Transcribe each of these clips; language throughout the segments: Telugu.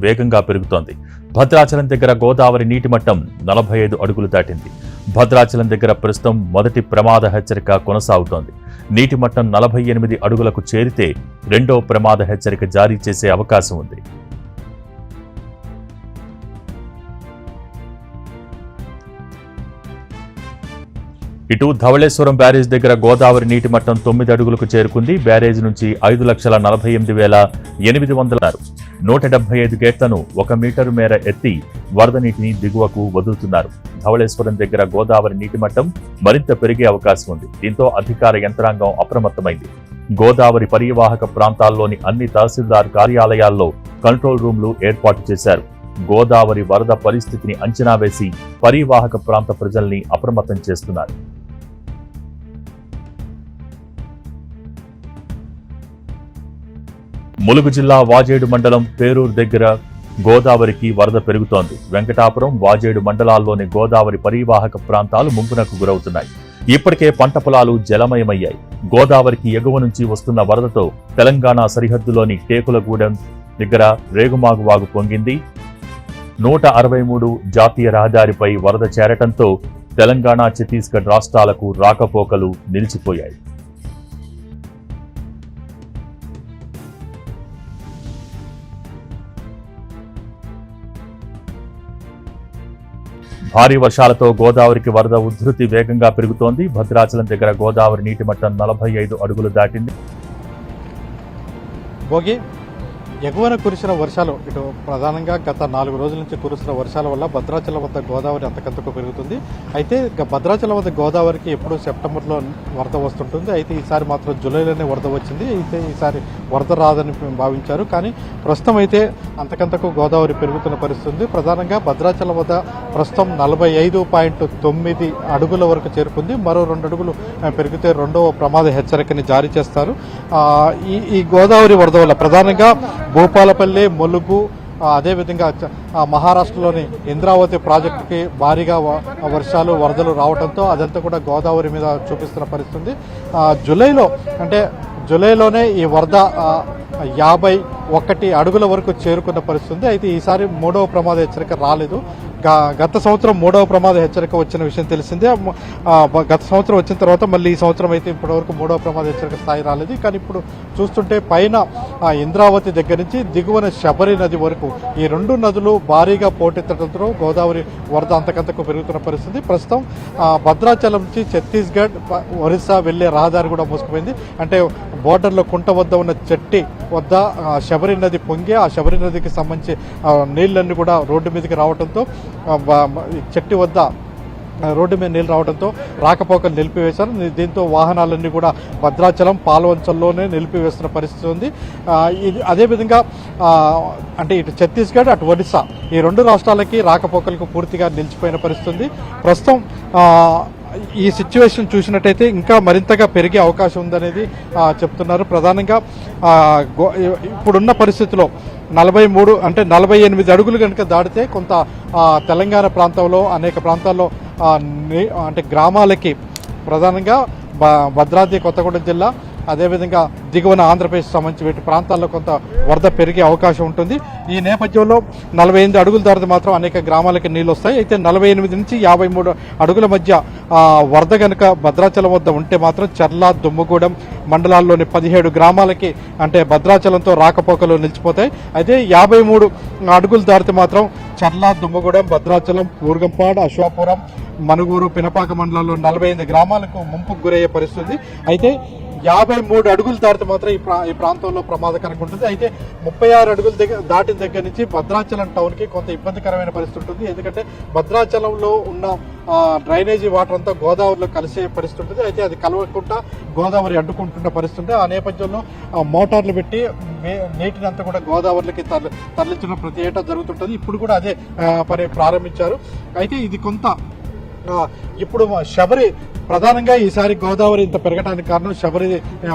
వేగంగా పెరుగుతోంది. భద్రాచలం దగ్గర గోదావరి నీటి మట్టం 45 అడుగులు దాటింది. భద్రాచలం దగ్గర ప్రస్తుతం మొదటి ప్రమాద హెచ్చరిక కొనసాగుతోంది. నీటి మట్టం 48 అడుగులకు చేరితే రెండో ప్రమాద హెచ్చరిక జారీ చేసే అవకాశం ఉంది. ఇటు ధవళేశ్వరం బ్యారేజ్ దగ్గర గోదావరి నీటి మట్టం 9 అడుగులకు చేరుకుంది. బ్యారేజ్ నుంచి 5,48,800 175 గేట్లను 1 మీటరు మేర ఎత్తి వరద నీటిని దిగువకు వదులుతున్నారు. ధవళేశ్వరం దగ్గర గోదావరి నీటి మట్టం మరింత పెరిగే అవకాశం ఉంది. దీంతో అధికార యంత్రాంగం అప్రమత్తమైంది. గోదావరి పరివాహక ప్రాంతాల్లోని అన్ని తహసీల్దార్ కార్యాలయాల్లో కంట్రోల్ రూమ్లు ఏర్పాటు చేశారు. గోదావరి వరద పరిస్థితిని అంచనా వేసి పరివాహక ప్రాంత ప్రజల్ని అప్రమత్తం చేస్తున్నారు. ములుగు జిల్లా వాజేడు మండలం పేరూరు దగ్గర గోదావరికి వరద పెరుగుతోంది. వెంకటాపురం, వాజేడు మండలాల్లోని గోదావరి పరివాహక ప్రాంతాలు ముంపునకు గురవుతున్నాయి. ఇప్పటికే పంట పొలాలు జలమయమయ్యాయి. గోదావరికి ఎగువ నుంచి వస్తున్న వరదతో తెలంగాణ సరిహద్దులోని టేకులగూడెం దగ్గర రేగుమాగు వాగు పొంగింది. 163 జాతీయ రహదారిపై వరద చేరటంతో తెలంగాణ, ఛత్తీస్గఢ్ రాష్ట్రాలకు రాకపోకలు నిలిచిపోయాయి. భారీ వర్షాలతో గోదావరికి వరద ఉధృతి వేగంగా పెరుగుతోంది. భద్రాచలం దగ్గర గోదావరి నీటి మట్టం 45 అడుగులు దాటింది. ఎగువన కురిసిన వర్షాలు ఇటు ప్రధానంగా గత 4 రోజుల నుంచి కురుస్తున్న వర్షాల వల్ల భద్రాచలం వద్ద గోదావరి అంతకంతకు పెరుగుతుంది. అయితే భద్రాచలం వద్ద గోదావరికి ఎప్పుడు సెప్టెంబర్లో వరద వస్తుంటుంది. అయితే ఈసారి మాత్రం జూలైలోనే వరద వచ్చింది. అయితే ఈసారి వరద రాదని భావించారు. కానీ ప్రస్తుతం అయితే అంతకంతకు గోదావరి పెరుగుతున్న పరిస్థితి. ప్రధానంగా భద్రాచలం వద్ద ప్రస్తుతం 45.9 అడుగుల వరకు చేరుకుంది. మరో 2 అడుగులు పెరిగితే రెండవ ప్రమాద హెచ్చరికని జారీ చేస్తారు. ఈ గోదావరి వరద వల్ల ప్రధానంగా భూపాలపల్లి, ములుగు, అదేవిధంగా మహారాష్ట్రలోని ఇంద్రావతి ప్రాజెక్టుకి భారీగా వర్షాలు, వరదలు రావడంతో అదంతా కూడా గోదావరి మీద చూపిస్తున్న పరిస్థితి. జూలైలోనే ఈ వరద 51 అడుగుల వరకు చేరుకున్న పరిస్థితి. అయితే ఈసారి 3వ ప్రమాద హెచ్చరిక రాలేదు. గత సంవత్సరం 3వ ప్రమాద హెచ్చరిక వచ్చిన విషయం తెలిసిందే. గత సంవత్సరం వచ్చిన తర్వాత మళ్ళీ ఈ సంవత్సరం అయితే ఇప్పటివరకు 3వ ప్రమాద హెచ్చరిక స్థాయి రాలేదు. కానీ ఇప్పుడు చూస్తుంటే పైన ఇంద్రావతి దగ్గర నుంచి దిగువన శబరి నది వరకు ఈ 2 నదులు భారీగా పోటెత్తడంతో గోదావరి వరద అంతకంతకు పెరుగుతున్న పరిస్థితి. ప్రస్తుతం భద్రాచలం నుంచి ఛత్తీస్గఢ్, ఒరిస్సా వెళ్లే రహదారి కూడా మూసుకుపోయింది. అంటే బోర్డర్లో కుంట వద్ద ఉన్న చెట్టి వద్ద శబరి నది పొంగి ఆ శబరి నదికి సంబంధించి నీళ్లన్నీ కూడా రోడ్డు మీదకి రావడంతో చెట్టి వద్ద రోడ్డు మీద నీళ్లు రావడంతో రాకపోకలు నిలిపివేశారు. దీంతో వాహనాలన్నీ కూడా భద్రాచలం, పాల్వంచల్లోనే నిలిపివేస్తున్న పరిస్థితి ఉంది. అదేవిధంగా అంటే ఇటు ఛత్తీస్గఢ్, అటు ఒడిశా ఈ 2 రాష్ట్రాలకి రాకపోకలకు పూర్తిగా నిలిచిపోయిన పరిస్థితి ఉంది. ప్రస్తుతం ఈ సిచ్యువేషన్ చూసినట్టయితే ఇంకా మరింతగా పెరిగే అవకాశం ఉందనేది చెప్తున్నారు. ప్రధానంగా ఇప్పుడున్న పరిస్థితిలో 48 అడుగులు కనుక దాటితే కొంత తెలంగాణ ప్రాంతంలో అనేక ప్రాంతాల్లో అంటే గ్రామాలకి ప్రధానంగా భద్రాద్రి కొత్తగూడెం జిల్లా, అదేవిధంగా దిగువన ఆంధ్రప్రదేశ్ సంబంధించి వీటి ప్రాంతాల్లో కొంత వరద పెరిగే అవకాశం ఉంటుంది. ఈ నేపథ్యంలో 48 అడుగులు దాటితే మాత్రం అనేక గ్రామాలకి నీళ్ళు వస్తాయి. అయితే 48 నుంచి 53 అడుగుల మధ్య వరద కనుక భద్రాచలం వద్ద ఉంటే మాత్రం చర్ల, దుమ్మగూడెం మండలాల్లోని 17 గ్రామాలకి అంటే భద్రాచలంతో రాకపోకలు నిలిచిపోతాయి. అయితే 53 అడుగులు దాటితే మాత్రం చర్ల, దుమ్మగూడెం, భద్రాచలం, పూర్గంపాడు, అశ్వాపురం, మనుగూరు, పినపాక మండలాల్లో 48 గ్రామాలకు ముంపుకు గురయ్యే పరిస్థితి. అయితే 53 అడుగులు దాటితే మాత్రం ఈ ప్రాంతంలో ప్రమాదకరంగా ఉంటుంది. అయితే 36 అడుగులు దాటిన దగ్గర నుంచి భద్రాచలం టౌన్ కి కొంత ఇబ్బందికరమైన పరిస్థితి ఉంటుంది. ఎందుకంటే భద్రాచలంలో ఉన్న డ్రైనేజీ వాటర్ అంతా గోదావరిలో కలిసే పరిస్థితి ఉంటుంది. అయితే అది కలవకుండా గోదావరి అడ్డుకుంటున్న పరిస్థితి. ఆ నేపథ్యంలో మోటార్లు పెట్టి నీటిని అంతా కూడా గోదావరికి తరలించడం ప్రతి ఏటా జరుగుతుంటుంది. ఇప్పుడు కూడా అదే పని ప్రారంభించారు. అయితే ఇది కొంత ఇప్పుడు శబరి ప్రధానంగా ఈసారి గోదావరి ఇంత పెరగడానికి కారణం శబరి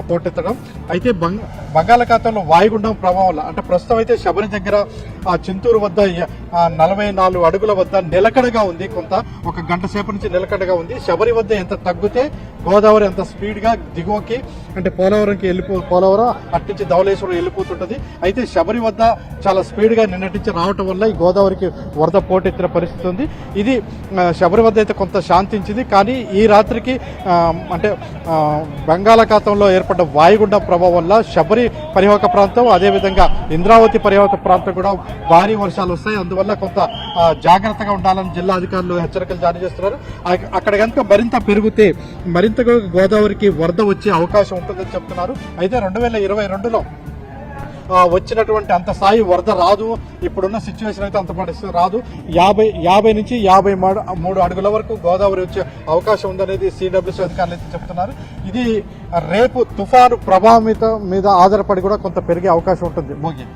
పోటెత్తడం. అయితే బంగాళాఖాతంలో వాయుగుండం ప్రభావం వల్ల అంటే ప్రస్తుతం అయితే శబరి దగ్గర చింతూరు వద్ద 44 అడుగుల వద్ద నిలకడగా ఉంది. కొంత 1 గంట సేపు నుంచి నిలకడగా ఉంది. శబరి వద్ద ఎంత తగ్గితే గోదావరి అంత స్పీడ్ గా దిగువకి అంటే పోలవరంకి పోలవరం అట్నుంచి ధవళేశ్వరం వెళ్ళిపోతుంటది. అయితే శబరి వద్ద చాలా స్పీడ్గా నిన్నటి నుంచి రావటం వల్ల ఈ గోదావరికి వరద పోటెత్తిన పరిస్థితి ఉంది. ఇది శబరి వద్ద అయితే కొంత శాంతించింది. కానీ ఈ రాత్రికి అంటే బంగాళాఖాతంలో ఏర్పడ్డ వాయుగుండం ప్రభావం వల్ల శబరి పరివాహక ప్రాంతం, అదేవిధంగా ఇంద్రావతి పరివాహక ప్రాంతం కూడా భారీ వర్షాలు వస్తాయి. అందువల్ల కొంత జాగ్రత్తగా ఉండాలని జిల్లా అధికారులు హెచ్చరికలు జారీ చేస్తున్నారు. అక్కడ కనుక మరింత పెరిగితే మరింతగా గోదావరికి వరద వచ్చే అవకాశం ఉంటుందని చెప్తున్నారు. అయితే 2022లో వచ్చినటువంటి అంత స్థాయి వరద రాదు. ఇప్పుడున్న సిచ్యువేషన్ అయితే అంత పరిస్థితి రాదు. 50 నుంచి 53 అడుగుల వరకు గోదావరి వచ్చే అవకాశం ఉందనేది సిడబ్ల్యూసీ అధికారులు అయితే చెప్తున్నారు. ఇది రేపు తుఫాను ప్రభావితం మీద ఆధారపడి కూడా కొంత పెరిగే అవకాశం ఉంటుంది. మోగి